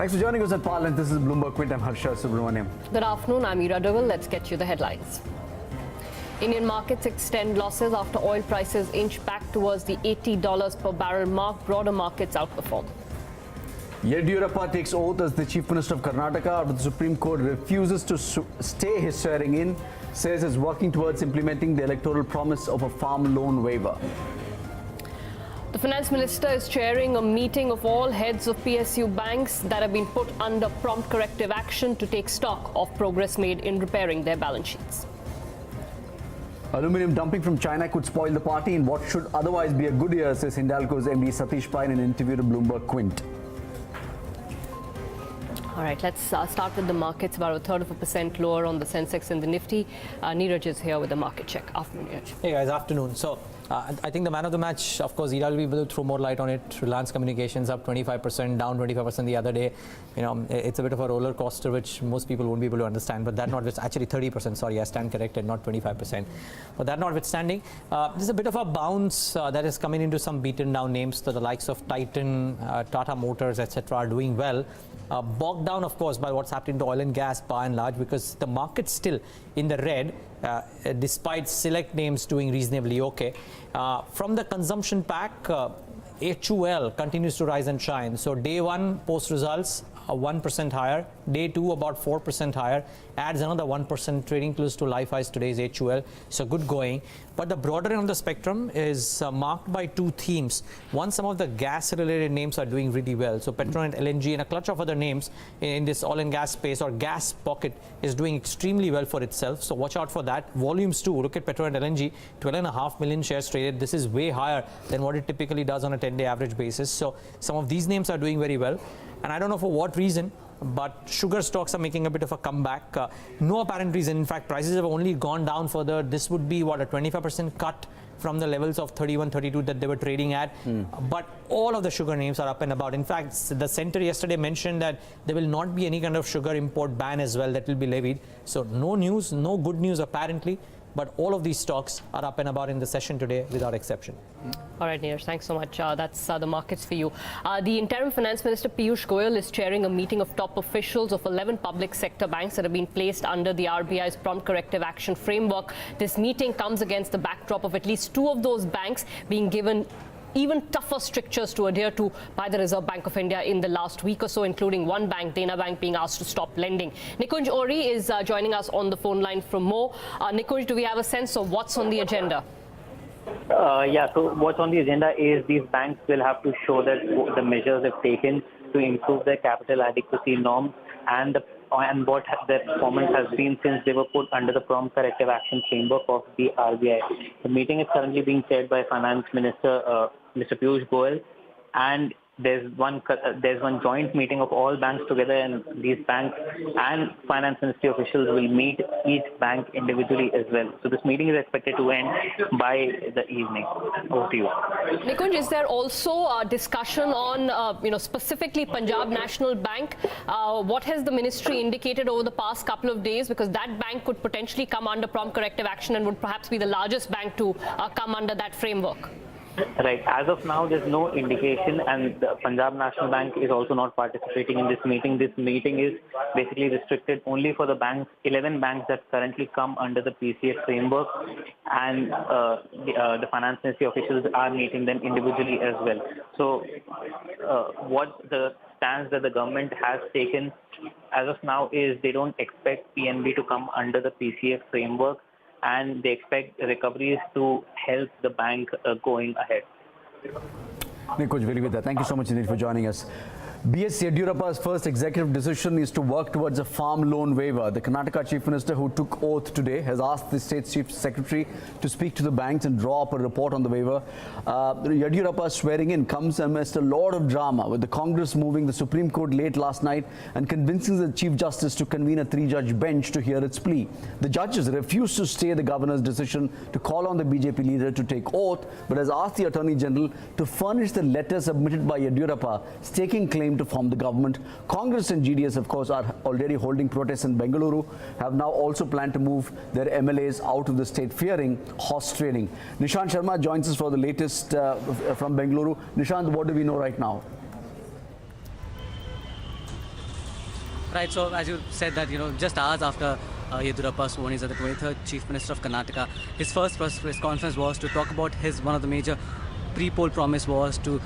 Thanks for joining us at Parliament. This is Bloomberg Quint. I'm Harsha Subramaniam. Good afternoon. I'm Ira Duggal. Let's get you the headlines. Indian markets extend losses after oil prices inch back towards the $80 per barrel mark. Broader markets outperform. Yediyurappa takes oath as the Chief Minister of Karnataka after the Supreme Court refuses to stay his swearing in, says is working towards implementing the electoral promise of a farm loan waiver. The Finance Minister is chairing a meeting of all heads of PSU banks that have been put under prompt corrective action to take stock of progress made in repairing their balance sheets. Aluminium dumping from China could spoil the party in what should otherwise be a good year, says Hindalco's MD Satish Pai in an interview to Bloomberg Quint. All right, let's start with the markets. About 1/3% lower on the Sensex and the Nifty. Neeraj is here with the market check. Afternoon, Neeraj. Hey guys, afternoon. So I think the man of the match, of course, Ira will be able to throw more light on it. Reliance Communications up 25%, down 25% the other day. You know, it's a bit of a roller coaster, which most people won't be able to understand. But that actually 30%. Sorry, I stand corrected, not 25%. But that notwithstanding, there's a bit of a bounce that is coming into some beaten down names. So the likes of Titan, Tata Motors, etc. are doing well. Bogged down, of course, by what's happening to oil and gas by and large, because the market's still in the red, despite select names doing reasonably okay. From the consumption pack, HUL continues to rise and shine. So day one post results, 1% higher. Day two, about 4% higher. Adds another 1%, trading close to life highs today's HUL. So good going. But the broader end of the spectrum is marked by two themes. One, some of the gas-related names are doing really well. So Petronet, LNG, and a clutch of other names in this oil and gas space or gas pocket is doing extremely well for itself. So watch out for that. Volumes too. Look at Petronet, LNG, 12.5 million shares traded. This is way higher than what it typically does on a 10-day average basis. So some of these names are doing very well. And I don't know for what reason, but sugar stocks are making a bit of a comeback. No apparent reason. In fact, prices have only gone down further. This would be, what, a 25% cut from the levels of 31, 32 that they were trading at. But all of the sugar names are up and about. In fact, the center yesterday mentioned that there will not be any kind of sugar import ban as well that will be levied. So no news, no good news apparently. But all of these stocks are up and about in the session today without exception. All right, Neeraj, thanks so much. That's the markets for you. The interim finance minister Piyush Goyal is chairing a meeting of top officials of 11 public sector banks that have been placed under the RBI's prompt corrective action framework. This meeting comes against the backdrop of at least two of those banks being given even tougher strictures to adhere to by the Reserve Bank of India in the last week or so, including one bank, Dena Bank, being asked to stop lending. Nikunj Ori is joining us on the phone line from Mo. Nikunj, do we have a sense of what's on the agenda? Yeah, so what's on the agenda is these banks will have to show that the measures they've taken to improve their capital adequacy norms and what their performance has been since they were put under the prompt corrective action framework of the RBI. The meeting is currently being chaired by Finance Minister Mr. Piyush Goyal, and there's one joint meeting of all banks together, and these banks and finance ministry officials will meet each bank individually as well. So this meeting is expected to end by the evening. Over to you. Nikunj, is there also a discussion on, specifically Punjab National Bank? What has the ministry indicated over the past couple of days? Because that bank could potentially come under prompt corrective action and would perhaps be the largest bank to come under that framework. Right. As of now, there's no indication, and the Punjab National Bank is also not participating in this meeting. This meeting is basically restricted only for the banks, 11 banks that currently come under the PCA framework, and the finance ministry officials are meeting them individually as well. So what the stance that the government has taken as of now is they don't expect PNB to come under the PCA framework, and they expect recoveries to help the bank going ahead. Nikunj, really with that. Thank you so much indeed for joining us. B.S. Yediyurappa's first executive decision is to work towards a farm loan waiver. The Karnataka Chief Minister, who took oath today, has asked the State Chief Secretary to speak to the banks and draw up a report on the waiver. Yediyurappa's swearing in comes amidst a lot of drama, with the Congress moving the Supreme Court late last night and convincing the Chief Justice to convene a 3-judge bench to hear its plea. The judges refused to stay the governor's decision to call on the BJP leader to take oath, but has asked the Attorney General to furnish the letter submitted by Yediyurappa staking claim to form the government. Congress and GDS, of course, are already holding protests in Bengaluru, have now also planned to move their MLAs out of the state, fearing horse trading. Nishant Sharma joins us for the latest from Bengaluru. Nishant, what do we know right now? Right, so as you said that, just hours after Yediyurappa sworn in as the 23rd Chief Minister of Karnataka, his first press conference was to talk about one of the major pre-poll promise was to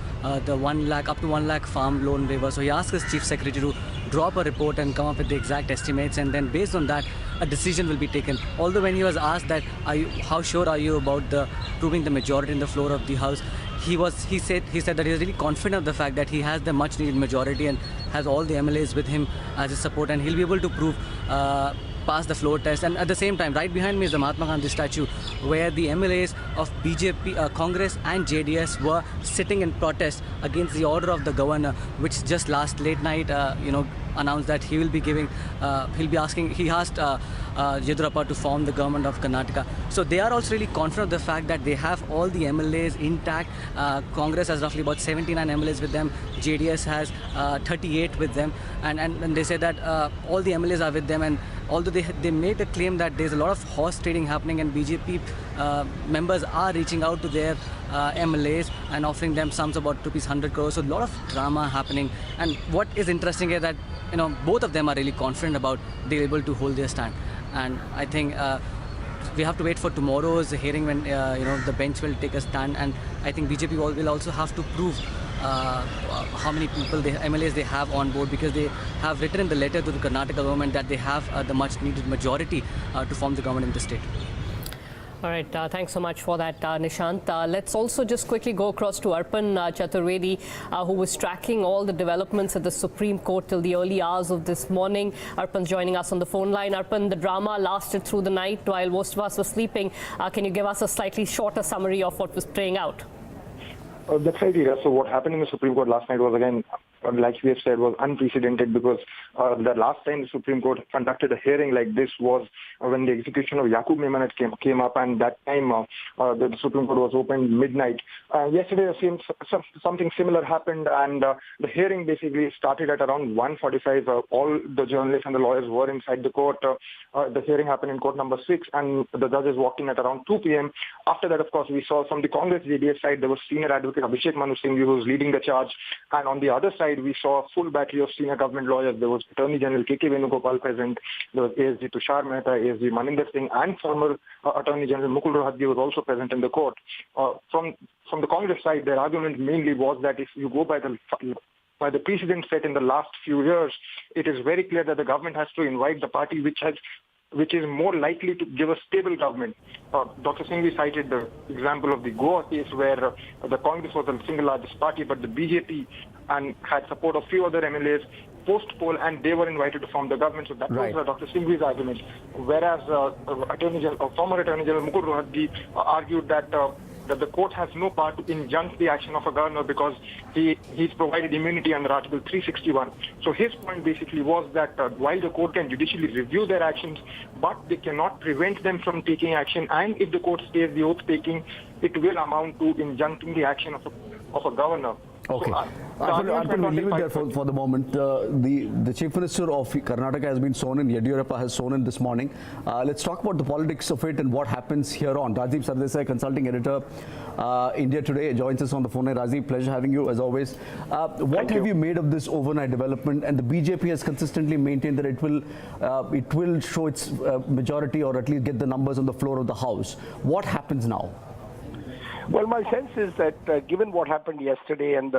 the 1 lakh, up to 1 lakh farm loan waiver. So he asked his Chief Secretary to drop a report and come up with the exact estimates, and then based on that, a decision will be taken. Although when he was asked that, how sure are you about proving the majority in the floor of the House, he said that he is really confident of the fact that he has the much needed majority and has all the MLAs with him as his support, and he'll be able to prove pass the floor test. And at the same time, right behind me is the Mahatma Gandhi statue, where the MLAs of BJP, Congress and JDS were sitting in protest against the order of the governor, which just last late night, announced that he asked Yediyurappa to form the government of Karnataka. So they are also really confident of the fact that they have all the MLAs intact. Congress has roughly about 79 MLAs with them. JDS has 38 with them. And they say that all the MLAs are with them. And although they made a claim that there's a lot of horse trading happening, and BJP members are reaching out to their MLAs and offering them sums about ₹100 crores. So a lot of drama happening. And what is interesting is that both of them are really confident about they're able to hold their stand. And I think we have to wait for tomorrow's hearing when the bench will take a stand. And I think BJP will also have to prove how many people MLAs they have on board, because they have written in the letter to the Karnataka government that they have the much needed majority to form the government in the state. All right, thanks so much for that, Nishant. Let's also just quickly go across to Arpan Chaturvedi, who was tracking all the developments at the Supreme Court till the early hours of this morning. Arpan's joining us on the phone line. Arpan, the drama lasted through the night while most of us were sleeping. Can you give us a slightly shorter summary of what was playing out? That's right, Ira. So what happened in the Supreme Court last night was, again, like we have said, was unprecedented, because the last time the Supreme Court conducted a hearing like this was when the execution of Yaqub Memanat came up, and that time the Supreme Court was opened midnight. Yesterday, something similar happened, and the hearing basically started at around 1:45. All the journalists and the lawyers were inside the court. The hearing happened in court number 6, and the judges walked in at around 2 p.m. After that, of course, we saw from the Congress JDS side, there was senior advocate Abhishek Manu Singh, who was leading the charge, and on the other side, we saw a full battery of senior government lawyers. There was Attorney General K.K. Venugopal present. There was ASG Tushar Mehta, ASG Maninder Singh, and former Attorney General Mukul Rohatgi was also present in the court. From the Congress side, their argument mainly was that if you go by the precedent set in the last few years, it is very clear that the government has to invite the party which is more likely to give a stable government. Dr. Singhvi cited the example of the Goa case, where the Congress was the single largest party, but the BJP and had support of few other MLAs post-poll, and they were invited to form the government. So that was Dr. Singhvi's argument. Whereas former Attorney General Mukul Rohatgi argued that the court has no power to injunct the action of a governor because he's provided immunity under Article 361. So his point basically was that while the court can judicially review their actions, but they cannot prevent them from taking action, and if the court stays the oath-taking, it will amount to injuncting the action of a governor. Okay. So, Arpan, we'll leave it there for the moment. The Chief Minister of Karnataka has been sworn in. Yediyurappa has sworn in this morning. Let's talk about the politics of it and what happens here on. Rajiv Sardesai, consulting editor, India Today, joins us on the phone. Rajiv, pleasure having you as always. What have you made of this overnight development? And the BJP has consistently maintained that it will show its majority, or at least get the numbers on the floor of the House. What happens now? Well, my sense is that given what happened yesterday and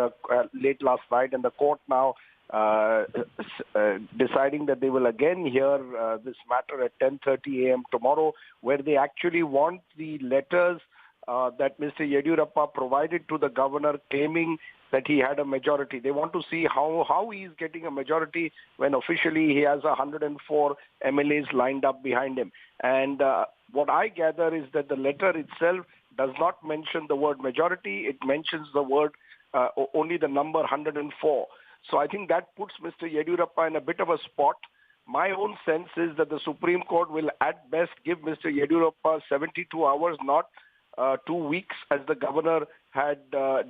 late last night, and the court now deciding that they will again hear this matter at 10:30 a.m. tomorrow, where they actually want the letters that Mr. Yediyurappa provided to the governor claiming that he had a majority. They want to see how he is getting a majority when officially he has 104 MLAs lined up behind him. And what I gather is that the letter itself does not mention the word majority. It mentions the word, only the number 104. So I think that puts Mr. Yediyurappa in a bit of a spot. My own sense is that the Supreme Court will at best give Mr. Yediyurappa 72 hours, not 2 weeks, as the governor had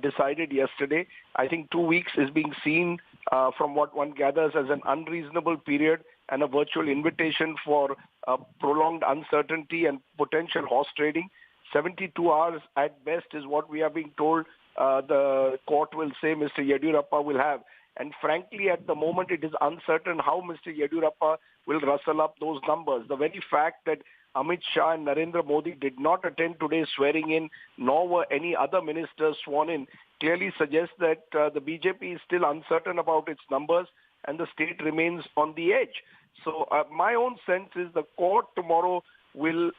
decided yesterday. I think 2 weeks is being seen from what one gathers as an unreasonable period and a virtual invitation for prolonged uncertainty and potential horse trading. 72 hours at best is what we are being told the court will say Mr. Yediyurappa will have. And frankly, at the moment, it is uncertain how Mr. Yediyurappa will rustle up those numbers. The very fact that Amit Shah and Narendra Modi did not attend today's swearing in, nor were any other ministers sworn in, clearly suggests that the BJP is still uncertain about its numbers and the state remains on the edge. So my own sense is the court tomorrow will,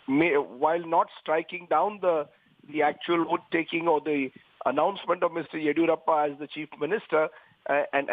while not striking down the actual vote-taking or the announcement of Mr. Yediyurappa as the chief minister and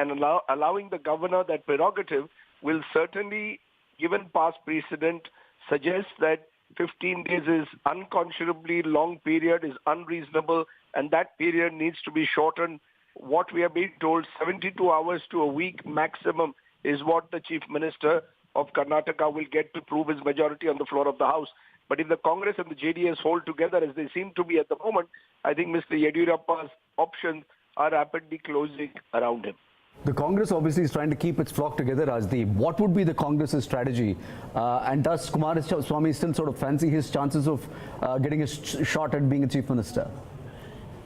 allowing the governor that prerogative, will certainly, given past precedent, suggest that 15 days is unconscionably long period, is unreasonable, and that period needs to be shortened. What we are being told, 72 hours to a week maximum, is what the chief minister of Karnataka will get to prove his majority on the floor of the House. But if the Congress and the JDS hold together as they seem to be at the moment, I think Mr. Yediyurappa's options are rapidly closing around him. The Congress obviously is trying to keep its flock together, Rajdeep. What would be the Congress's strategy? And does Kumaraswamy still sort of fancy his chances of getting a shot at being a chief minister?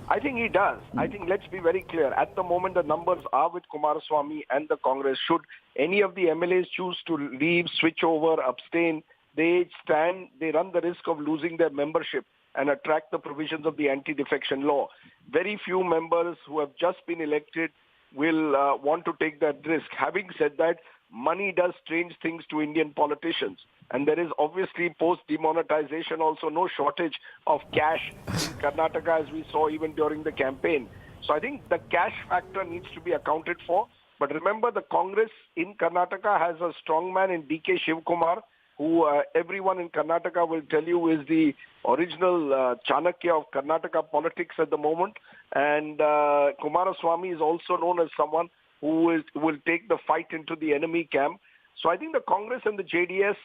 I think he does. I think, let's be very clear. At the moment, the numbers are with Kumaraswamy and the Congress. Should any of the MLAs choose to leave, switch over, abstain, they run the risk of losing their membership and attract the provisions of the anti-defection law. Very few members who have just been elected will want to take that risk. Having said that, money does strange things to Indian politicians. And there is obviously post-demonetization also no shortage of cash in Karnataka, as we saw even during the campaign. So I think the cash factor needs to be accounted for. But remember, the Congress in Karnataka has a strong man in D.K. Shivkumar, who everyone in Karnataka will tell you is the original Chanakya of Karnataka politics at the moment. And Kumaraswamy is also known as someone who will take the fight into the enemy camp. So I think the Congress and the JDS,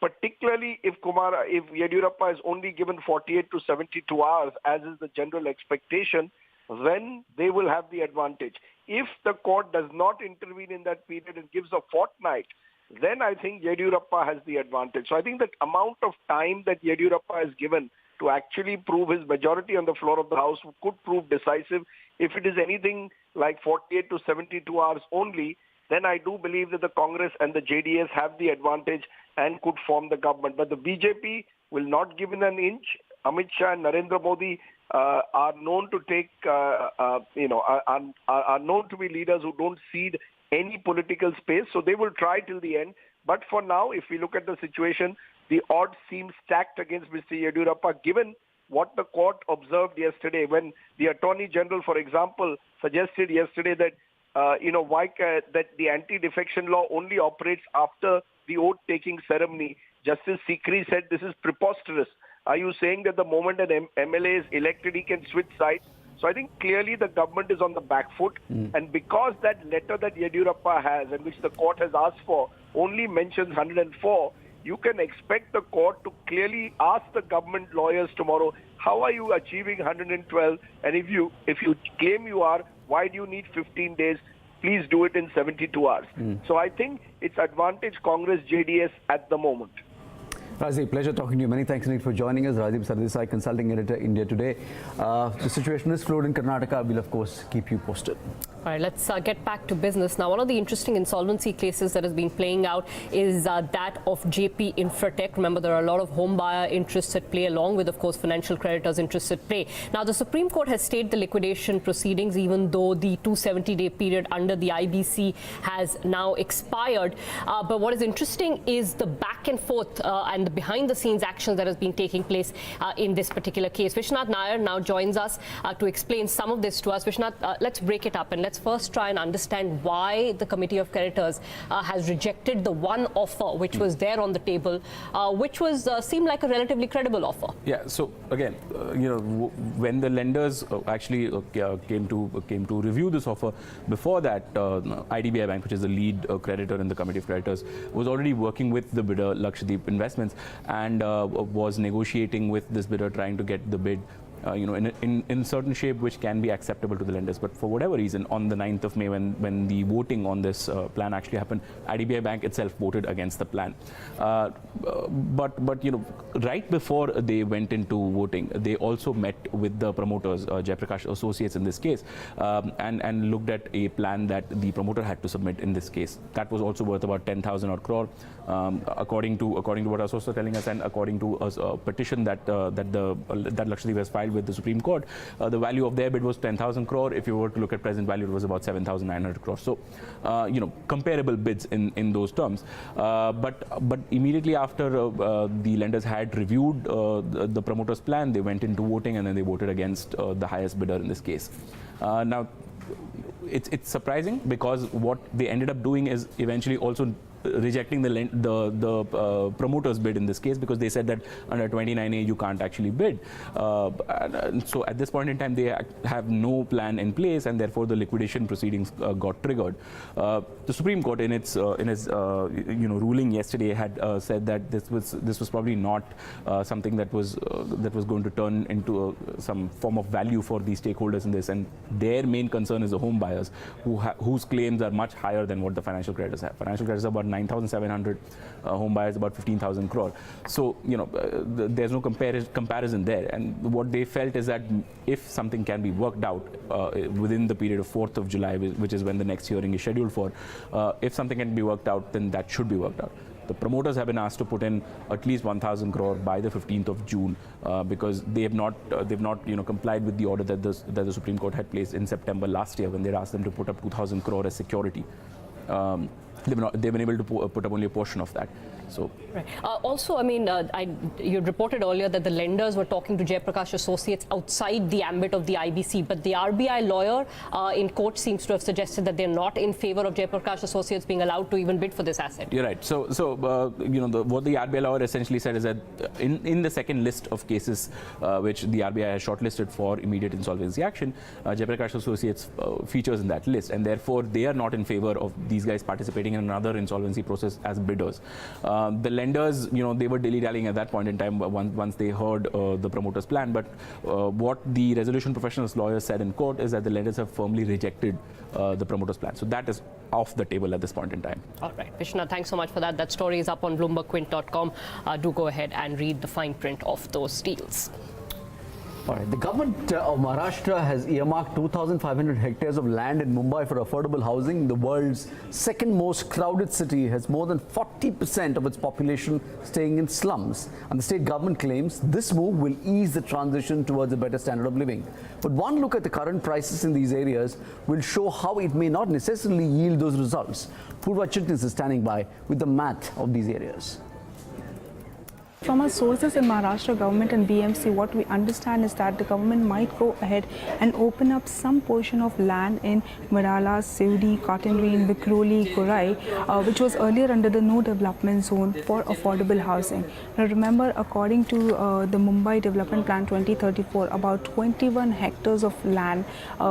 particularly if Yediyurappa is only given 48 to 72 hours, as is the general expectation, then they will have the advantage. If the court does not intervene in that period and gives a fortnight, then I think Yediyurappa has the advantage. So I think the amount of time that Yediyurappa is given to actually prove his majority on the floor of the House could prove decisive. If it is anything like 48 to 72 hours only, then I do believe that the Congress and the JDS have the advantage and could form the government. But the BJP will not give in an inch. Amit Shah and Narendra Modi are known to take, are known to be leaders who don't cede any political space. So they will try till the end. But for now, if we look at the situation, the odds seem stacked against Mr. Yediyurappa, given what the court observed yesterday when the Attorney General, for example, suggested yesterday that, that the anti-defection law only operates after the oath-taking ceremony. Justice Sikri said this is preposterous. Are you saying that the moment an MLA is elected, he can switch sides? So I think clearly the government is on the back foot. And because that letter that Yediyurappa has and which the court has asked for only mentions 104, you can expect the court to clearly ask the government lawyers tomorrow, how are you achieving 112? And if you claim you are, why do you need 15 days? Please do it in 72 hours. So I think it's advantage Congress JDS at the moment. Rajdeep, pleasure talking to you. Many thanks indeed for joining us. Rajdeep Sardesai, consulting editor, India Today. The situation is fluid in Karnataka. We'll, of course, keep you posted. All right, let's get back to business. Now, one of the interesting insolvency cases that has been playing out is that of JP Infratech. Remember, there are a lot of home buyer interests at play, along with, of course, financial creditors' interests at play. Now, the Supreme Court has stayed the liquidation proceedings, even though the 270-day period under the IBC has now expired. But what is interesting is the back and forth and the behind-the-scenes actions that has been taking place in this particular case. Vishwanath Nair now joins us to explain some of this to us. Vishwanath, let's break it up and let's first try and understand why the Committee of Creditors has rejected the one offer which was there on the table, which was seemed like a relatively credible offer. Yeah. So again, when the lenders actually came to review this offer, before that, IDBI Bank, which is the lead creditor in the Committee of Creditors, was already working with the bidder Lakshadweep Investments and was negotiating with this bidder, trying to get the bid in certain shape which can be acceptable to the lenders. But for whatever reason, on the 9th of May, when the voting on this plan actually happened, IDBI Bank itself voted against the plan. But right before they went into voting, they also met with the promoters, Jayaprakash Associates in this case, and looked at a plan that the promoter had to submit in this case. That was also worth about 10,000 odd crore, according to what Associates are telling us, and according to a petition that Lakshadweep has filed with the Supreme Court. The value of their bid was 10,000 crore. If you were to look at present value, it was about 7,900 crore. So, comparable bids in those terms. But immediately after the lenders had reviewed the promoter's plan, they went into voting, and then they voted against the highest bidder in this case. Now, it's surprising, because what they ended up doing is eventually also rejecting the promoter's bid in this case, because they said that under 29A you can't actually bid. So at this point in time, they have no plan in place, and therefore the liquidation proceedings got triggered. The Supreme Court, in its ruling yesterday, had said that this was probably not something that was going to turn into some form of value for the stakeholders in this, and their main concern is the home buyers, whose claims are much higher than what the financial creditors have. Financial creditors are about 9,700, home buyers about 15,000 crore. So there's no comparison there. And what they felt is that if something can be worked out within the period of 4th of July, which is when the next hearing is scheduled for, if something can be worked out, then that should be worked out. The promoters have been asked to put in at least 1,000 crore by the 15th of June, because they have not complied with the order that the Supreme Court had placed in September last year, when they asked them to put up 2,000 crore as security. They've been able to put up only a portion of that. So, right. Also, I mean, you reported earlier that the lenders were talking to Jayaprakash Associates outside the ambit of the IBC, but the RBI lawyer in court seems to have suggested that they're not in favor of Jayaprakash Associates being allowed to even bid for this asset. You're right. So what the RBI lawyer essentially said is that in the second list of cases which the RBI has shortlisted for immediate insolvency action, Jayaprakash Associates features in that list, and therefore they are not in favor of these guys participating in another insolvency process as bidders. The lenders, they were dilly-dallying at that point in time once they heard the promoter's plan. But what the resolution professionals lawyers said in court is that the lenders have firmly rejected the promoter's plan. So that is off the table at this point in time. All right, Vishnu, thanks so much for that. That story is up on BloombergQuint.com. Do go ahead and read the fine print of those deals. All right. The government of Maharashtra has earmarked 2,500 hectares of land in Mumbai for affordable housing. The world's second most crowded city has more than 40% of its population staying in slums. And the state government claims this move will ease the transition towards a better standard of living. But one look at the current prices in these areas will show how it may not necessarily yield those results. Purva Chitnis is standing by with the math of these areas. From our sources in Maharashtra government and BMC, what we understand is that the government might go ahead and open up some portion of land in Mirala, Sivdi, Cottongreen, Vikhroli, Korai, which was earlier under the no development zone for affordable housing. Now remember, according to the Mumbai Development Plan 2034, about 21 hectares of land,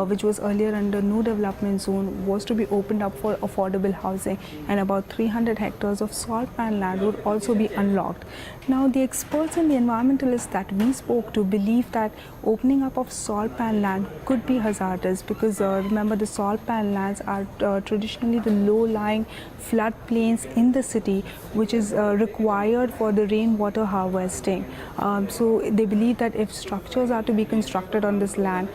which was earlier under no development zone, was to be opened up for affordable housing, and about 300 hectares of salt pan land would also be unlocked. Now, the experts and the environmentalists that we spoke to believe that opening up of salt pan land could be hazardous, because remember, the salt pan lands are traditionally the low-lying floodplains in the city, which is required for the rainwater harvesting. So they believe that if structures are to be constructed on this land,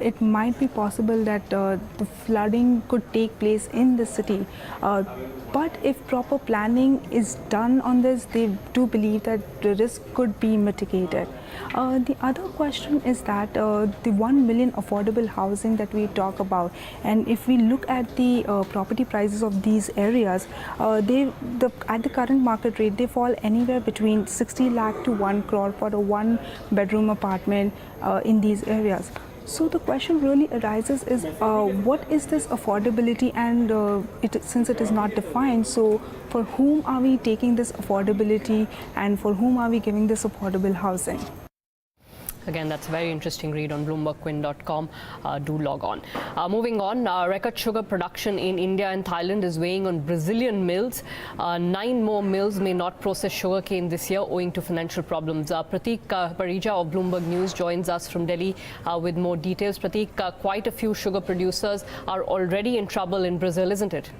it might be possible that the flooding could take place in the city. But if proper planning is done on this, they do believe that the risk could be mitigated. The other question is that the 1 million affordable housing that we talk about, and if we look at the property prices of these areas, at the current market rate, they fall anywhere between 60 lakh to 1 crore for a one-bedroom apartment in these areas. So the question really arises is, what is this affordability, and since it is not defined, so for whom are we taking this affordability and for whom are we giving this affordable housing? Again, that's a very interesting read on BloombergQuint.com. Do log on. Moving on, record sugar production in India and Thailand is weighing on Brazilian mills. 9 more mills may not process sugarcane this year owing to financial problems. Prateek Parija of Bloomberg News joins us from Delhi with more details. Prateek, quite a few sugar producers are already in trouble in Brazil, isn't it?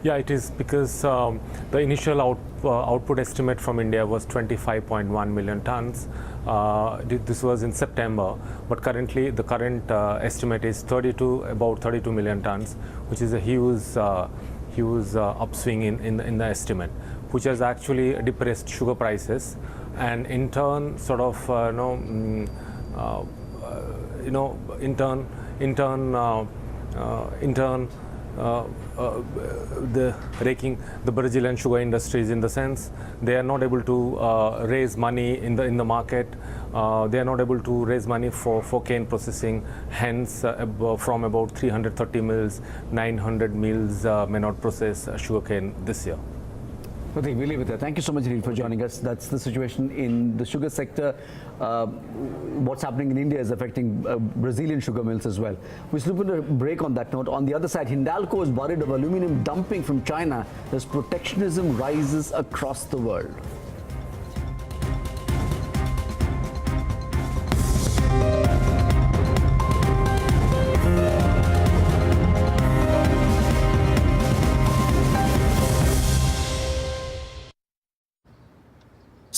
Yeah, it is because the initial output estimate from India was 25.1 million tons. This was in September, but currently the current estimate is about 32 million tons, which is a huge upswing in the estimate, which has actually depressed sugar prices, and in turn sort of raking the Brazilian sugar industries, in the sense they are not able to raise money in the market. They are not able to raise money for cane processing. Hence, from about 330 mills, 900 mills may not process sugarcane this year. Prateek, we'll leave it there. Thank you so much, Neil, for joining us. That's the situation in the sugar sector. What's happening in India is affecting Brazilian sugar mills as well. We slip into a break on that note. On the other side, Hindalco is worried of aluminum dumping from China as protectionism rises across the world.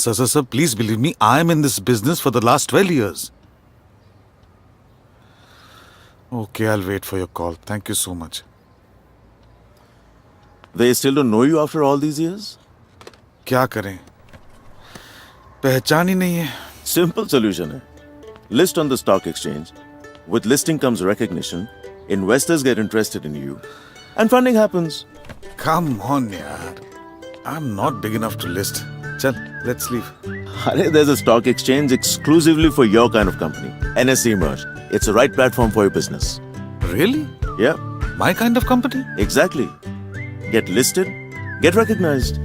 Sir, please believe me, I am in this business for the last 12 years. Okay, I'll wait for your call. Thank you so much. They still don't know you after all these years? क्या करें? पहचान ही नहीं है. Simple solution hai. List on the stock exchange. With listing comes recognition. Investors get interested in you. And funding happens. Come on, yaar. I'm not big enough to list. Chal, let's leave. There's a stock exchange exclusively for your kind of company. NSE Merge. It's the right platform for your business. Really? Yeah. My kind of company? Exactly. Get listed, get recognized.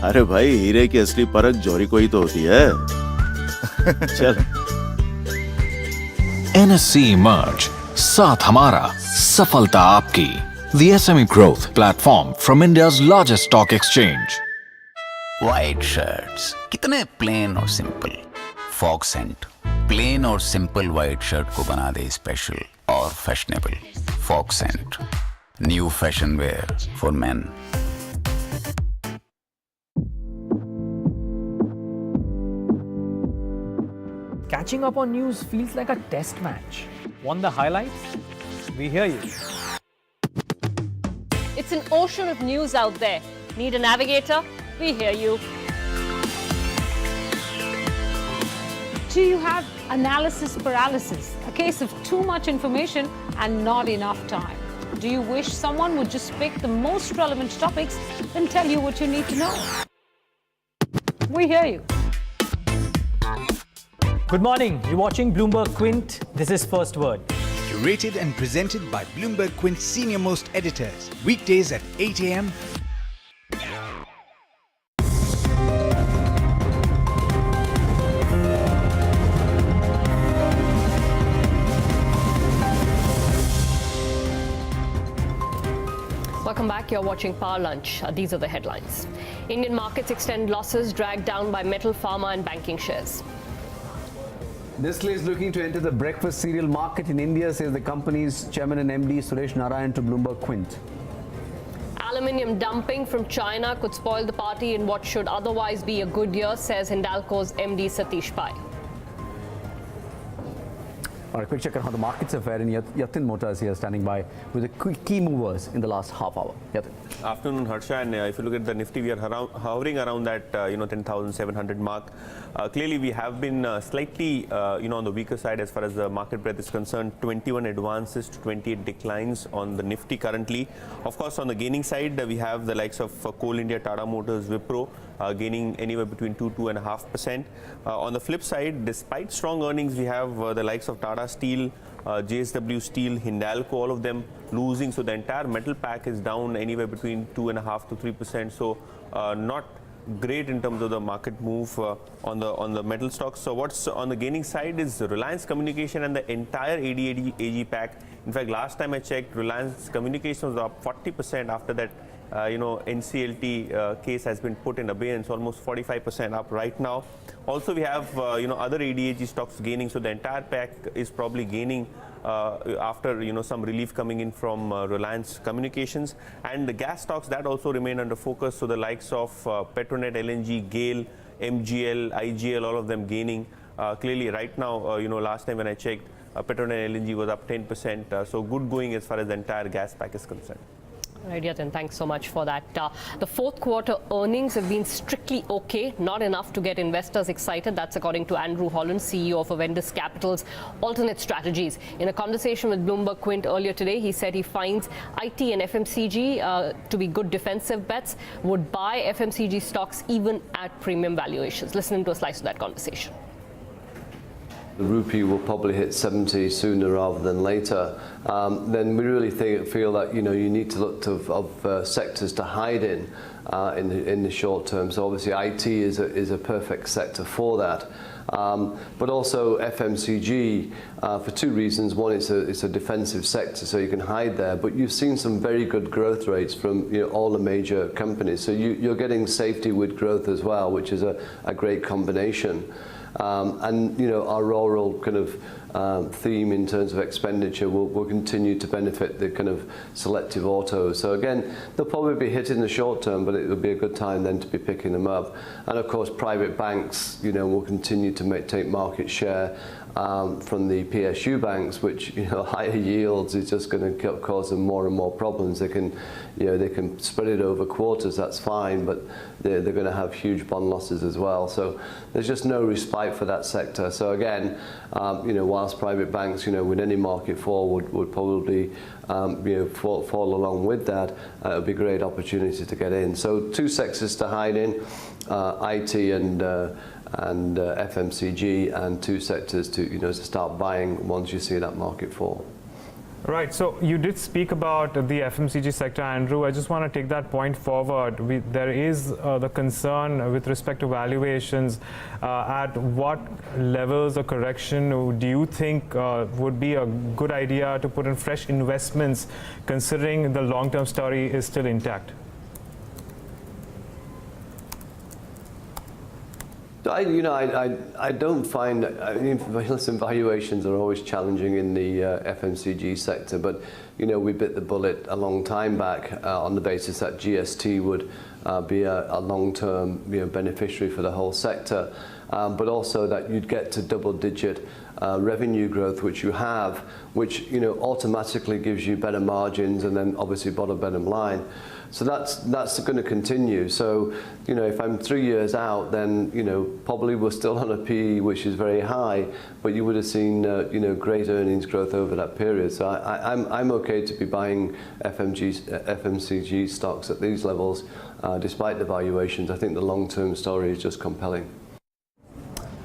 अरे भाई, हीरे की असली परख जौहरी को ही तो होती है. चल. NSE Merge. साथ हमारा, सफलता आपकी. The SME Growth Platform from India's largest stock exchange. White shirts, कितने plain और simple. Fog scent, plain और simple white shirt को बना दे special और fashionable. Fog scent, new fashion wear for men. Catching up on news feels like a test match. Want the highlights? We hear you. It's an ocean of news out there. Need a navigator? We hear you. Do you have analysis paralysis? A case of too much information and not enough time? Do you wish someone would just pick the most relevant topics and tell you what you need to know? We hear you. Good morning. You're watching Bloomberg Quint. This is First Word. Curated and presented by Bloomberg Quint's senior most editors. Weekdays at 8 a.m. Welcome back. You're watching Power Lunch. These are the headlines. Indian markets extend losses dragged down by metal, pharma and banking shares. Nestle is looking to enter the breakfast cereal market in India, says the company's chairman and MD Suresh Narayan to Bloomberg Quint. Aluminium dumping from China could spoil the party in what should otherwise be a good year, says Hindalco's MD Satish Pai. All right, quick check on how the markets are faring. Yatin Mota is here standing by with the key movers in the last half hour. Yatin. Afternoon, Harsha, and if you look at the Nifty, we are hovering around that 10,700 mark. Clearly, we have been slightly on the weaker side as far as the market breadth is concerned. 21 advances to 28 declines on the Nifty currently. Of course, on the gaining side, we have the likes of Coal India, Tata Motors, Wipro gaining anywhere between 2–2.5%. On the flip side, despite strong earnings, we have the likes of Tata Steel, JSW Steel, Hindalco, all of them losing. So the entire metal pack is down anywhere between 2.5% to 3%. So not great in terms of the market move on the metal stocks. So what's on the gaining side is Reliance Communication and the entire AG pack. In fact, last time I checked, Reliance Communication was up 40% after that. NCLT case has been put in abeyance, almost 45% up right now. Also, we have other ADAG stocks gaining, so the entire pack is probably gaining after some relief coming in from Reliance Communications. And the gas stocks that also remain under focus, so the likes of Petronet, LNG, GAIL, MGL, IGL, all of them gaining. Clearly, right now, last time when I checked, Petronet LNG was up 10%, so good going as far as the entire gas pack is concerned. Right, Yatin, thanks so much for that. The fourth quarter earnings have been strictly okay, not enough to get investors excited. That's according to Andrew Holland, CEO of Avendus Capital's Alternate Strategies. In a conversation with Bloomberg Quint earlier today, he said he finds IT and FMCG to be good defensive bets, would buy FMCG stocks even at premium valuations. Listen to a slice of that conversation. The rupee will probably hit 70 sooner rather than later. Then we really feel that you need to look to sectors to hide in the short term. So obviously IT is a perfect sector for that. But also FMCG for two reasons. One, it's a defensive sector, so you can hide there. But you've seen some very good growth rates from all the major companies. So you're getting safety with growth as well, which is a great combination. And our rural kind of theme in terms of expenditure will continue to benefit the kind of selective autos. So again, they'll probably be hit in the short term, but it will be a good time then to be picking them up. And of course, private banks, will continue to take market share from the PSU banks, which higher yields is just going to cause them more and more problems. They can, they can spread it over quarters. That's fine, but they're going to have huge bond losses as well. So there's just no respite for that sector. So again, whilst private banks, with any market fall would probably fall along with that, it would be a great opportunity to get in. So two sectors to hide in, IT and FMCG, and two sectors to start buying once you see that market fall. Right. So you did speak about the FMCG sector, Andrew. I just want to take that point forward. There is the concern with respect to valuations. At what levels of correction do you think would be a good idea to put in fresh investments, considering the long-term story is still intact? I don't find, listen, valuations are always challenging in the FMCG sector, but, we bit the bullet a long time back on the basis that GST would be a long-term, beneficiary for the whole sector, but also that you'd get to double-digit revenue growth, which you have, which, automatically gives you better margins and then obviously bottom line. So that's going to continue. So, if I'm 3 years out, then, probably we're still on a PE which is very high, but you would have seen, great earnings growth over that period. So I'm okay to be buying FMCG stocks at these levels, despite the valuations. I think the long-term story is just compelling.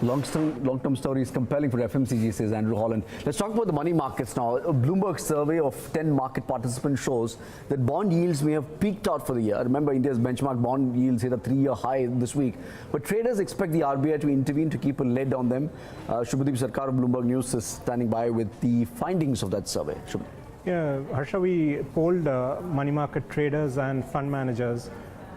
Long-term story is compelling for FMCG, says Andrew Holland. Let's talk about the money markets now. A Bloomberg survey of 10 market participants shows that bond yields may have peaked out for the year. Remember, India's benchmark bond yields hit a 3-year high this week. But traders expect the RBI to intervene to keep a lid on them. Shubhadeep Sarkar of Bloomberg News is standing by with the findings of that survey. Shubhadeep. Yeah, Harsha, we polled money market traders and fund managers.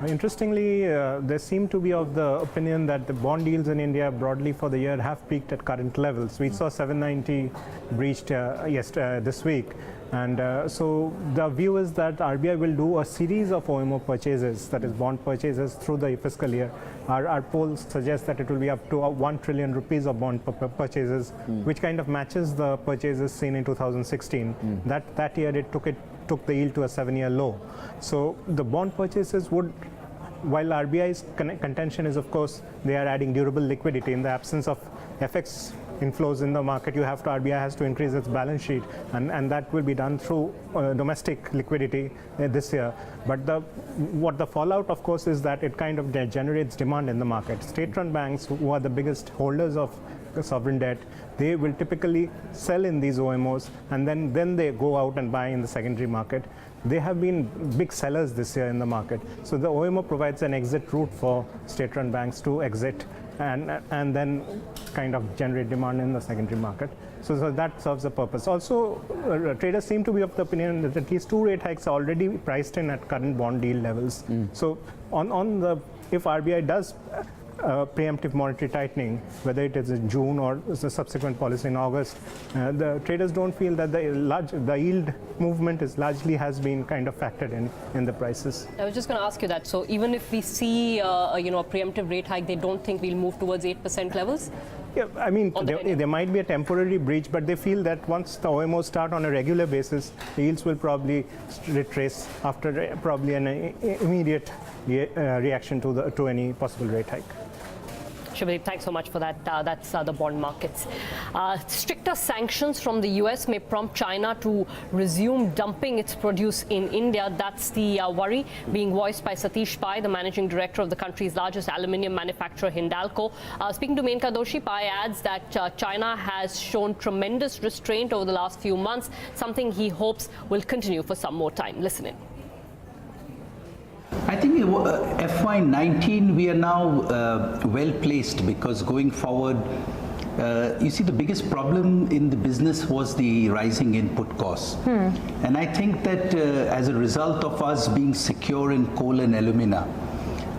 Interestingly, they seem to be of the opinion that the bond yields in India broadly for the year have peaked at current levels. We saw 790 breached this week. And so the view is that RBI will do a series of OMO purchases, that is bond purchases, through the fiscal year. Our polls suggest that it will be up to 1 trillion rupees of bond purchases, which kind of matches the purchases seen in 2016. That year it took the yield to a 7-year low. So the bond purchases would, while RBI's contention is, of course, they are adding durable liquidity. In the absence of FX inflows in the market, RBI has to increase its balance sheet, and that will be done through domestic liquidity this year. But what the fallout, of course, is that it kind of generates demand in the market. State-run banks, who are the biggest holders of sovereign debt, they will typically sell in these OMOs and then they go out and buy in the secondary market. They have been big sellers this year in the market. So the OMO provides an exit route for state-run banks to exit and then kind of generate demand in the secondary market. So that serves a purpose. Also, traders seem to be of the opinion that at least 2 rate hikes are already priced in at current bond yield levels. So if RBI does preemptive monetary tightening, whether it is in June or the subsequent policy in August, the traders don't feel that the yield movement has been kind of factored in the prices. I was just going to ask you that. So even if we see a preemptive rate hike, they don't think we'll move towards 8% levels? Yeah, I mean, there might be a temporary breach, but they feel that once the OMOs start on a regular basis, the yields will probably retrace after probably an immediate reaction to any possible rate hike. Shubhadeep, thanks so much for that. That's the bond markets. Stricter sanctions from the US may prompt China to resume dumping its produce in India. That's the worry being voiced by Satish Pai, the managing director of the country's largest aluminium manufacturer, Hindalco. Speaking to Menka Doshi, Pai adds that China has shown tremendous restraint over the last few months, something he hopes will continue for some more time. Listen in. I think FY19 we are now well placed, because going forward, you see, the biggest problem in the business was the rising input costs. And I think that as a result of us being secure in coal and alumina,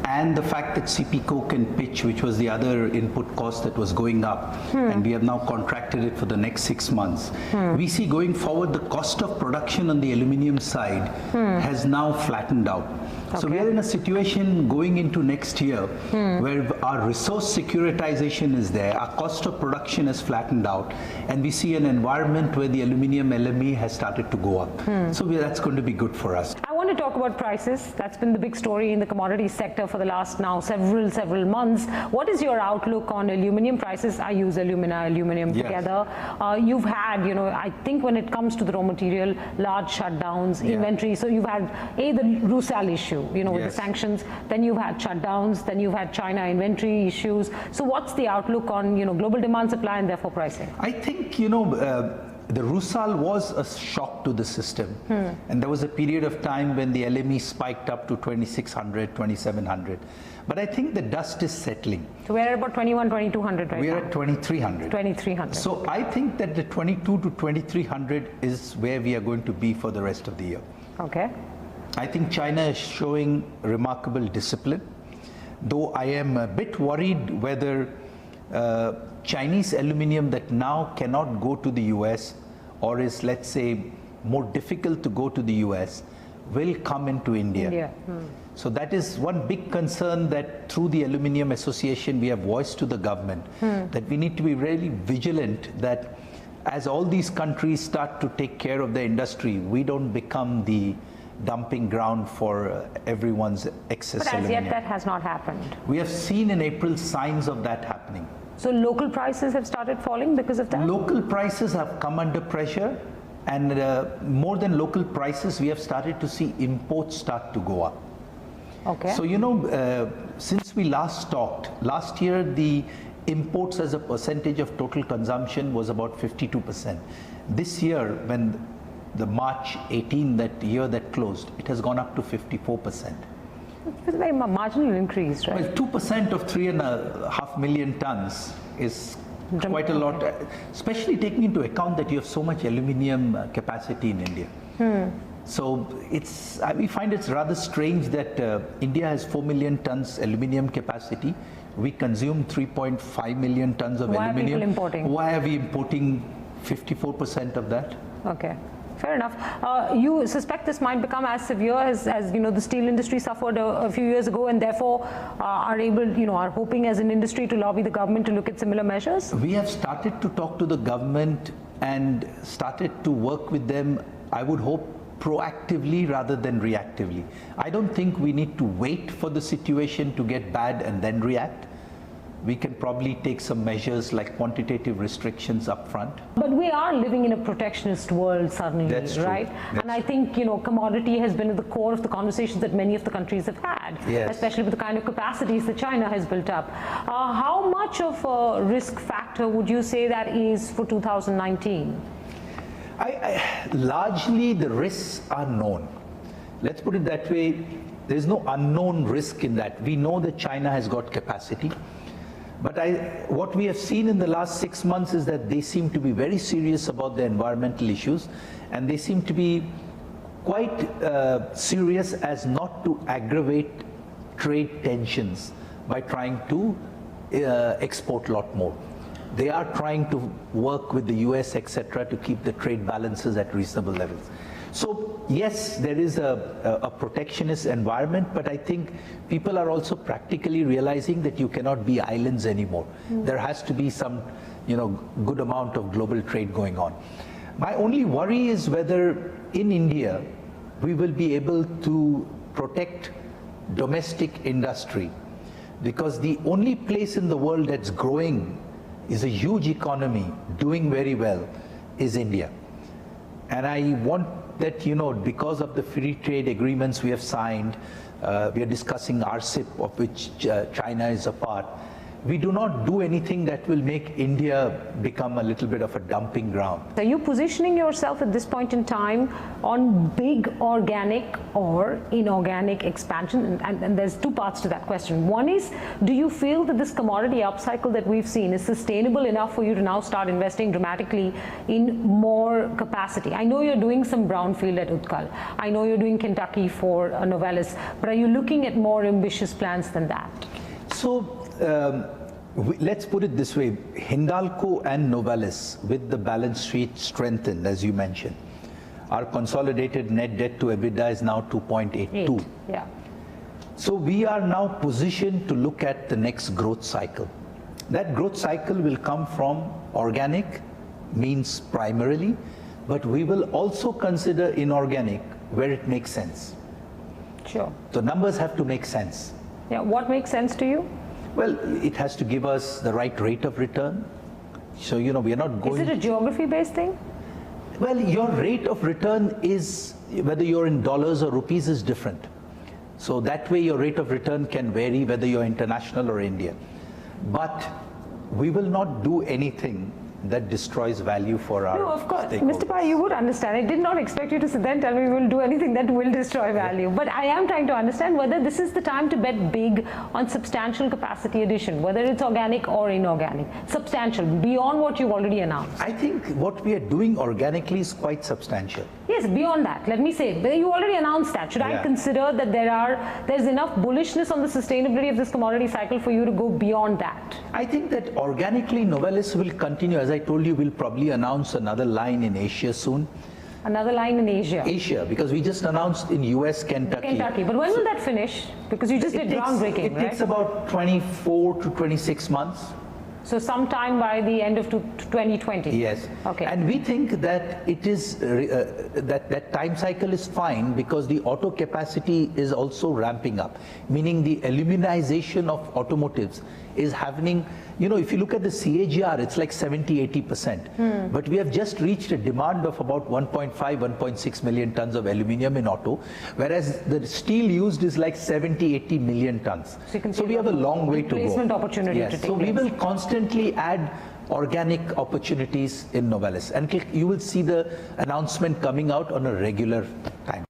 and the fact that CP coke and pitch, which was the other input cost that was going up, and we have now contracted it for the next 6 months, we see going forward the cost of production on the aluminium side has now flattened out. So we are in a situation going into next year where our resource securitization is there, our cost of production has flattened out, and we see an environment where the aluminium LME has started to go up. So that's going to be good for us. I want to talk about prices. That's been the big story in the commodities sector for the last now several months. What is your outlook on aluminium prices? I use aluminium together. You've had, I think when it comes to the raw material, large shutdowns, inventory. So you've had the Rusal issue, with the sanctions. Then you've had shutdowns. Then you've had China inventory issues. So what's the outlook on, global demand, supply, and therefore pricing? I think, the Rusal was a shock to the system. And there was a period of time when the LME spiked up to 2,600, 2,700. But I think the dust is settling. So we're at about 21, 2,200 right now. We're at 2,300. 2,300. So I think that the 22 to 2,300 is where we are going to be for the rest of the year. Okay. I think China is showing remarkable discipline, though I am a bit worried whether Chinese aluminium that now cannot go to the US, or is, let's say, more difficult to go to the US, will come into India. So that is one big concern that through the Aluminium Association we have voiced to the government, that we need to be really vigilant that as all these countries start to take care of their industry, we don't become the dumping ground for everyone's excess aluminium. But as aluminium. yet that has not happened. We have seen in April signs of that happening. So local prices have started falling because of that? Local prices have come under pressure, and more than local prices, we have started to see imports start to go up. Okay. So, since we last talked, last year the imports as a percentage of total consumption was about 52%. This year, when the March 18, that year that closed, it has gone up to 54%. It's a very marginal increase, right? Well, 2% of 3.5 million tons is quite a lot, especially taking into account that you have so much aluminium capacity in India. So we find it's rather strange that India has 4 million tons aluminium capacity. We consume 3.5 million tons of aluminium. Why are people importing? Why are we importing 54% of that? Okay. Fair enough. You suspect this might become as severe as the steel industry suffered a few years ago, and therefore are hoping as an industry to lobby the government to look at similar measures? We have started to talk to the government and started to work with them, I would hope, proactively rather than reactively. I don't think we need to wait for the situation to get bad and then react. we can probably take some measures like quantitative restrictions up front. But we are living in a protectionist world suddenly, That's true. right? That's and I think, commodity has been at the core of the conversations that many of the countries have had, Yes. especially with the kind of capacities that China has built up. How much of a risk factor would you say that is for 2019? Largely the risks are known. Let's put it that way, there's no unknown risk in that. We know that China has got capacity. But what we have seen in the last 6 months is that they seem to be very serious about the environmental issues, and they seem to be quite serious as not to aggravate trade tensions by trying to export a lot more. They are trying to work with the US, etc., to keep the trade balances at reasonable levels. So yes, there is a protectionist environment, but I think people are also practically realizing that you cannot be islands anymore. There has to be some, good amount of global trade going on. My only worry is whether in India we will be able to protect domestic industry, because the only place in the world that's growing, is a huge economy doing very well, is India. And I want that, because of the free trade agreements we have signed, we are discussing RCEP, of which China is a part. We do not do anything that will make India become a little bit of a dumping ground. Are you positioning yourself at this point in time on big organic or inorganic expansion? And there's two parts to that question. One is, do you feel that this commodity upcycle that we've seen is sustainable enough for you to now start investing dramatically in more capacity? I know you're doing some brownfield at Utkal. I know you're doing Kentucky for Novelis. But are you looking at more ambitious plans than that? So, let's put it this way, Hindalco and Novelis, with the balance sheet strengthened, as you mentioned, our consolidated net debt to EBITDA is now 2.82. Yeah. So we are now positioned to look at the next growth cycle. That growth cycle will come from organic means primarily, but we will also consider inorganic where it makes sense. Sure. The numbers have to make sense. Yeah. What makes sense to you? Well, it has to give us the right rate of return. So, we are not going... Is it a geography-based thing? Well, your rate of return is, whether you're in dollars or rupees, is different. So that way your rate of return can vary whether you're international or Indian. But we will not do anything that destroys value for our No, of course. stakeholders. Mr. Pai, you would understand. I did not expect you to sit there and tell me we will do anything that will destroy value. But I am trying to understand whether this is the time to bet big on substantial capacity addition, whether it's organic or inorganic. Substantial, beyond what you've already announced. I think what we are doing organically is quite substantial. Yes, beyond that, let me say, you already announced that. Should I consider that there's enough bullishness on the sustainability of this commodity cycle for you to go beyond that? I think that organically Novelis will continue. As I told you, we'll probably announce another line in Asia soon. Another line in Asia? Asia, because we just announced in US, Kentucky. But when will that finish? Because you just did groundbreaking, It takes about 24 to 26 months. So sometime by the end of 2020? Yes. Okay. And we think that it is that time cycle is fine because the auto capacity is also ramping up, meaning the aluminization of automotives is happening. If you look at the CAGR, it's like 70-80%. But we have just reached a demand of about 1.5-1.6 million tons of aluminium in auto, whereas the steel used is like 70-80 million tons. So we have a long way to go. Replacement opportunity to take So we place. will constantly add organic opportunities in Novelis, and you will see the announcement coming out on a regular time.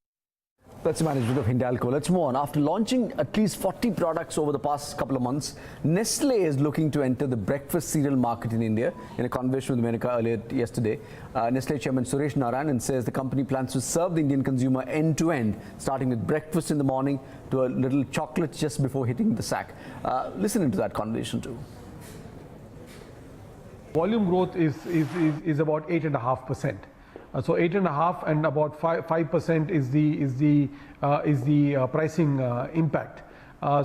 That's the management of Hindalco. Let's move on. After launching at least 40 products over the past couple of months, Nestle is looking to enter the breakfast cereal market in India. In a conversation with Menaka earlier yesterday, Nestle chairman Suresh Narayanan says the company plans to serve the Indian consumer end-to-end, starting with breakfast in the morning to a little chocolate just before hitting the sack. Listen into that conversation too. Volume growth is about 8.5%. So 8.5% and about 5% is the pricing impact.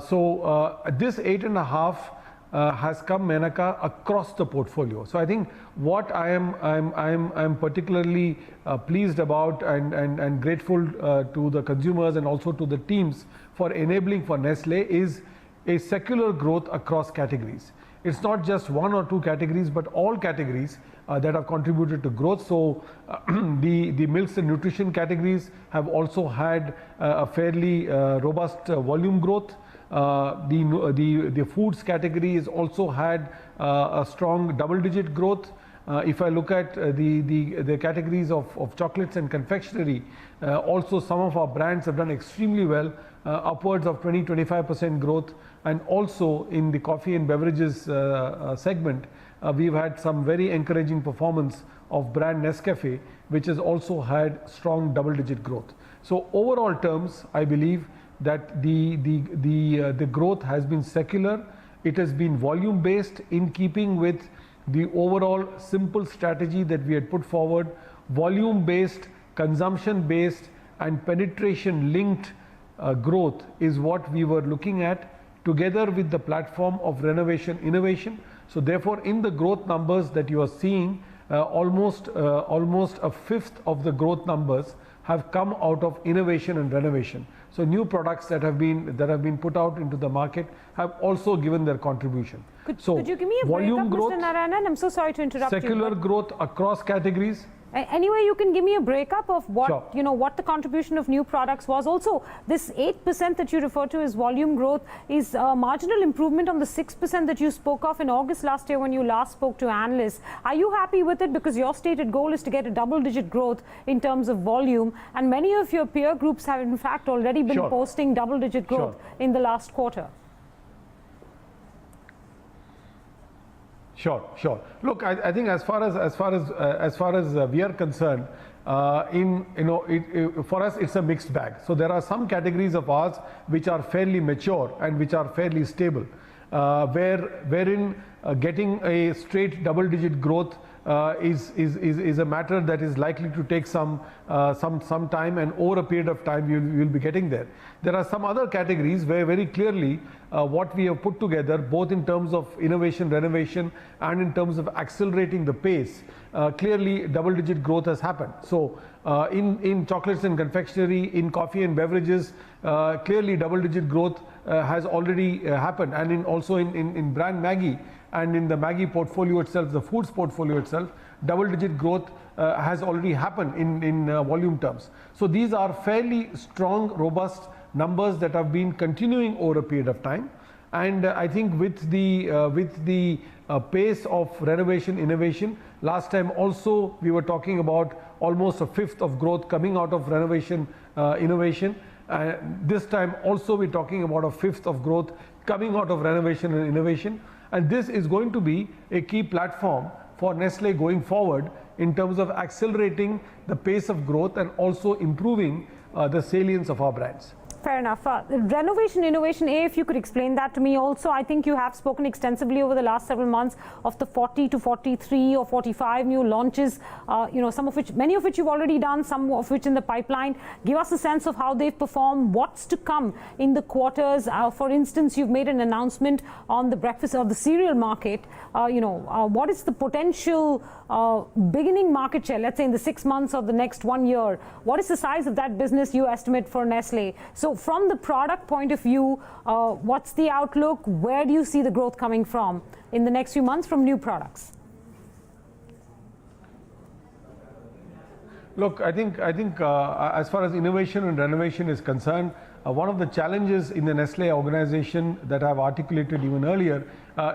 So this 8.5 has come, Menaka, across the portfolio. So I think what I am particularly pleased about and grateful to the consumers and also to the teams for enabling for Nestle is a secular growth across categories. It's not just one or two categories, but all categories that have contributed to growth. So the milks and nutrition categories have also had a fairly robust volume growth. The foods category has also had a strong double-digit growth. If I look at the categories of chocolates and confectionery, also some of our brands have done extremely well, upwards of 20-25% growth. And also in the coffee and beverages segment, we've had some very encouraging performance of brand Nescafe, which has also had strong double-digit growth. So overall terms, I believe that the growth has been secular. It has been volume based, in keeping with the overall simple strategy that we had put forward. Volume based, consumption based and penetration linked growth is what we were looking at, together with the platform of renovation innovation. So therefore, in the growth numbers that you are seeing, almost a fifth of the growth numbers have come out of innovation and renovation. So new products that have been put out into the market have also given their contribution. Could you give me a volume breakup, growth, Mr. Narayanan? I'm so sorry to interrupt you. secular growth across categories. Anyway, you can give me a breakup of what, Sure. what the contribution of new products was. Also, this 8% that you refer to as volume growth is a marginal improvement on the 6% that you spoke of in August last year when you last spoke to analysts. Are you happy with it? Because your stated goal is to get a double-digit growth in terms of volume, and many of your peer groups have in fact already been Sure. posting double-digit growth in the last quarter. Sure. Look, I think as far as we are concerned, for us it's a mixed bag. So there are some categories of ours which are fairly mature and which are fairly stable, wherein getting a straight double-digit growth is a matter that is likely to take some time, and over a period of time you'll be getting there. There are some other categories where very clearly what we have put together, both in terms of innovation, renovation, and in terms of accelerating the pace, clearly double-digit growth has happened. So in chocolates and confectionery, in coffee and beverages, clearly double-digit growth has already happened, and also in brand Maggi and in the Maggi portfolio itself, the foods portfolio itself, double-digit growth has already happened in volume terms. So these are fairly strong, robust numbers that have been continuing over a period of time. And I think with the pace of renovation, innovation, last time also we were talking about almost a fifth of growth coming out of renovation, innovation. This time also we're talking about a fifth of growth coming out of renovation and innovation. And this is going to be a key platform for Nestle going forward in terms of accelerating the pace of growth and also improving the salience of our brands. Fair enough. Renovation, innovation, if you could explain that to me also. I think you have spoken extensively over the last several months of the 40 to 43 or 45 new launches, many of which you've already done, some of which in the pipeline. Give us a sense of how they've performed, what's to come in the quarters. For instance, you've made an announcement on the breakfast or the cereal market. What is the potential beginning market share, let's say in the 6 months or the next 1 year? What is the size of that business you estimate for Nestle? So from the product point of view, what's the outlook? Where do you see the growth coming from in the next few months from new products? Look, I think as far as innovation and renovation is concerned, one of the challenges in the Nestle organization that I've articulated even earlier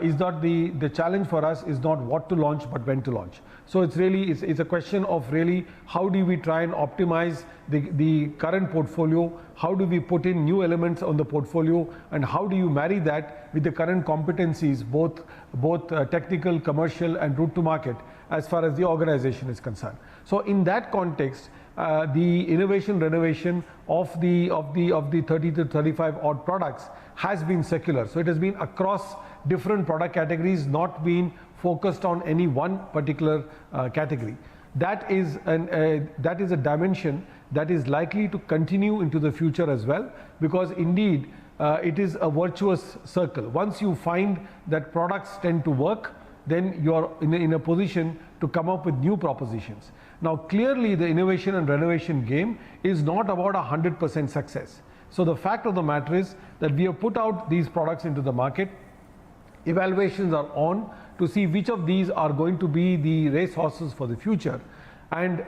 is that the challenge for us is not what to launch but when to launch. So it's a question of really how do we try and optimize the current portfolio, how do we put in new elements on the portfolio, and how do you marry that with the current competencies, both technical, commercial and route to market as far as the organization is concerned. So in that context, the innovation renovation of the 30 to 35 odd products has been secular. So it has been across different product categories, not been focused on any one particular category. That is a dimension that is likely to continue into the future as well, because indeed it is a virtuous circle. Once you find that products tend to work, then you are in a position to come up with new propositions. Now clearly the innovation and renovation game is not about 100% success. So the fact of the matter is that we have put out these products into the market. evaluations are on to see which of these are going to be the racehorses for the future. And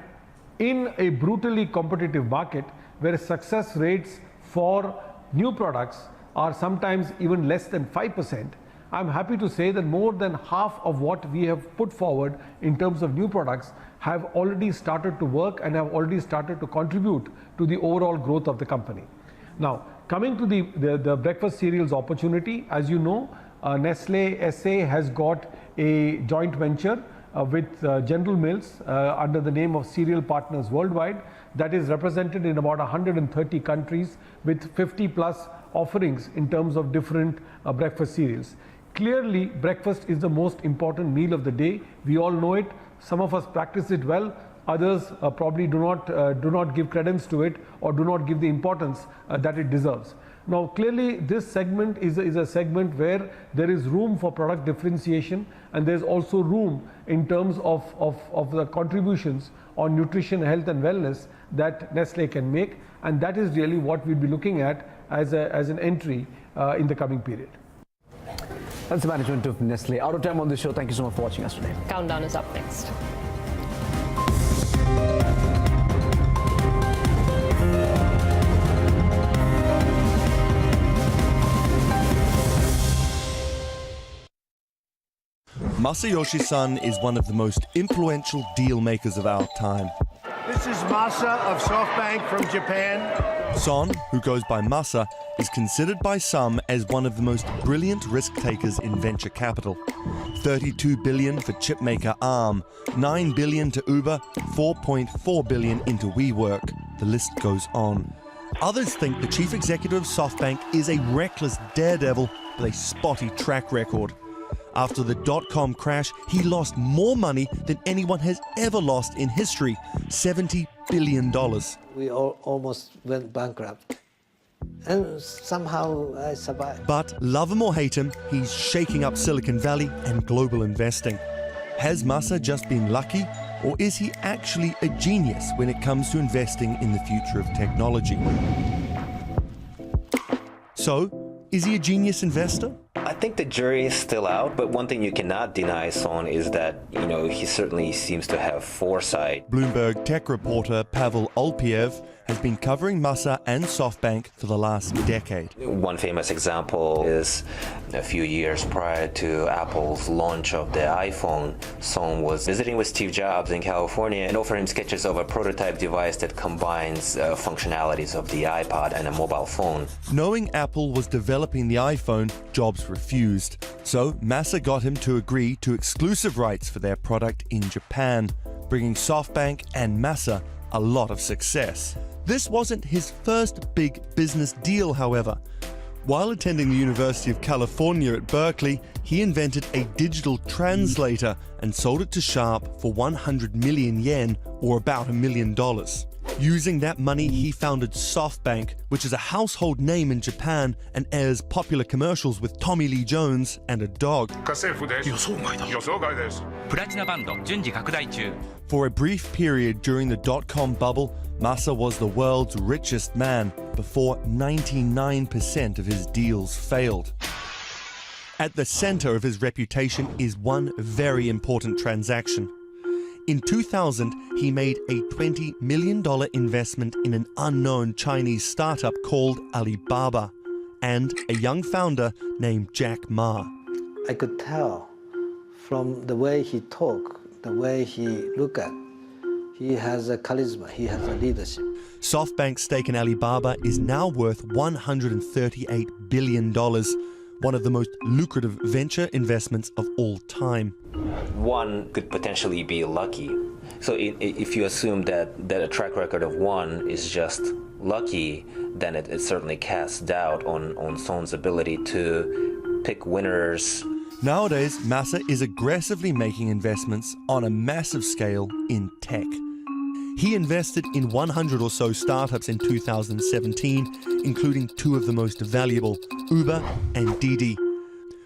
in a brutally competitive market where success rates for new products are sometimes even less than 5%, I'm happy to say that more than half of what we have put forward in terms of new products have already started to work and have already started to contribute to the overall growth of the company. Now, coming to the breakfast cereals opportunity, as you know, Nestle SA has got a joint venture with General Mills under the name of Cereal Partners Worldwide that is represented in about 130 countries with 50 plus offerings in terms of different breakfast cereals. Clearly, breakfast is the most important meal of the day. We all know it. Some of us practice it well. Others probably do not give credence to it or do not give the importance that it deserves. Now, clearly, this segment is a segment where there is room for product differentiation, and there's also room in terms of the contributions on nutrition, health, and wellness that Nestle can make, and that is really what we'll be looking at as an entry in the coming period. That's the management of Nestle. Out of time on this show. Thank you so much for watching us today. Countdown is up next. Masayoshi-san is one of the most influential deal makers of our time. This is Masa of SoftBank from Japan. Son, who goes by Masa, is considered by some as one of the most brilliant risk takers in venture capital. 32 billion for chipmaker ARM, 9 billion to Uber, 4.4 billion into WeWork. The list goes on. Others think the chief executive of SoftBank is a reckless daredevil with a spotty track record. After the dot-com crash, he lost more money than anyone has ever lost in history, $70 billion. We almost went bankrupt. And somehow I survived. But love him or hate him, he's shaking up Silicon Valley and global investing. Has Masa just been lucky, or is he actually a genius when it comes to investing in the future of technology? So, is he a genius investor? I think the jury is still out, but one thing you cannot deny, Son, is that, he certainly seems to have foresight. Bloomberg tech reporter Pavel Olpiev has been covering Masa and SoftBank for the last decade. One famous example is a few years prior to Apple's launch of the iPhone, Son was visiting with Steve Jobs in California and offered him sketches of a prototype device that combines functionalities of the iPod and a mobile phone. Knowing Apple was developing the iPhone, Jobs refused. So Masa got him to agree to exclusive rights for their product in Japan, bringing SoftBank and Masa a lot of success. This wasn't his first big business deal, however. While attending the University of California at Berkeley, he invented a digital translator and sold it to Sharp for 100 million yen, or about $1 million. Using that money, he founded SoftBank, which is a household name in Japan and airs popular commercials with Tommy Lee Jones and a dog. For a brief period during the dot-com bubble, Masa was the world's richest man before 99% of his deals failed. At the center of his reputation is one very important transaction. In 2000, he made a $20 million investment in an unknown Chinese startup called Alibaba and a young founder named Jack Ma. I could tell from the way he talked, the way he looked at, he has a charisma, he has a leadership. SoftBank's stake in Alibaba is now worth $138 billion, one of the most lucrative venture investments of all time. One could potentially be lucky. So if you assume that a track record of one is just lucky, then it certainly casts doubt on Son's ability to pick winners. Nowadays, Masa is aggressively making investments on a massive scale in tech. He invested in 100 or so startups in 2017, including two of the most valuable, Uber and Didi.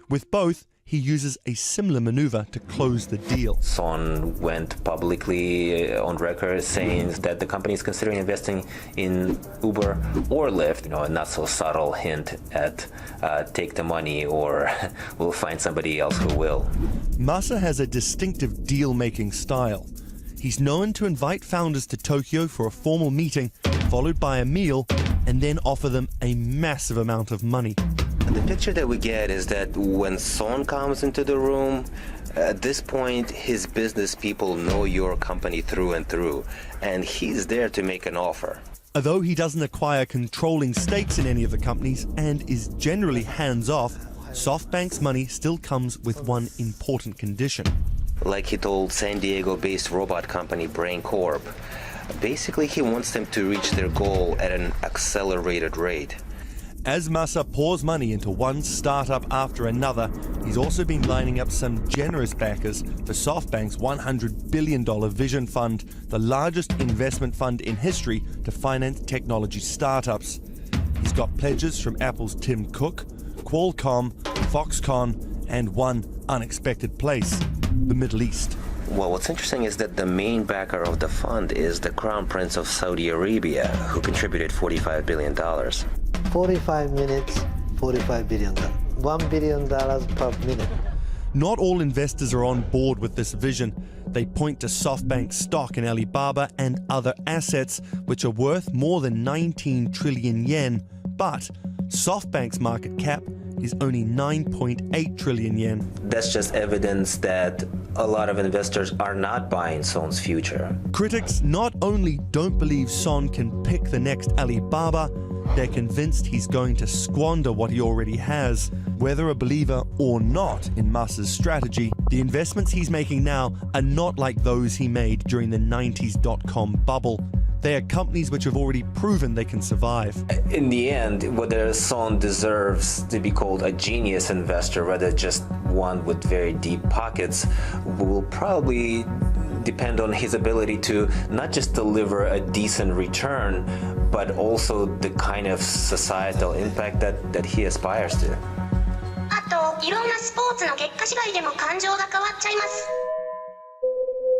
With both, he uses a similar maneuver to close the deal. Son went publicly on record saying that the company is considering investing in Uber or Lyft, a not so subtle hint at take the money or we'll find somebody else who will. Masa has a distinctive deal-making style. He's known to invite founders to Tokyo for a formal meeting, followed by a meal, and then offer them a massive amount of money. And the picture that we get is that when Son comes into the room, at this point, his business people know your company through and through, and he's there to make an offer. Although he doesn't acquire controlling stakes in any of the companies and is generally hands-off, SoftBank's money still comes with one important condition. Like he told San Diego-based robot company Brain Corp, basically he wants them to reach their goal at an accelerated rate. As Masa pours money into one startup after another, he's also been lining up some generous backers for SoftBank's $100 billion Vision Fund, the largest investment fund in history to finance technology startups. He's got pledges from Apple's Tim Cook, Qualcomm, Foxconn, and one unexpected place, the Middle East. Well, what's interesting is that the main backer of the fund is the Crown Prince of Saudi Arabia, who contributed $45 billion. 45 minutes, $45 billion. $1 billion per minute. Not all investors are on board with this vision. They point to SoftBank stock in Alibaba and other assets, which are worth more than 19 trillion yen. But SoftBank's market cap is only 9.8 trillion yen. That's just evidence that a lot of investors are not buying Son's future. Critics not only don't believe Son can pick the next Alibaba, they're convinced he's going to squander what he already has. Whether a believer or not in Masa's strategy, the investments he's making now are not like those he made during the 90s dot-com bubble. They are companies which have already proven they can survive. In the end, whether Son deserves to be called a genius investor rather just one with very deep pockets will probably depend on his ability to not just deliver a decent return, but also the kind of societal impact that he aspires to. あと、いろんなスポーツの結果次第でも感情が変わっちゃいます。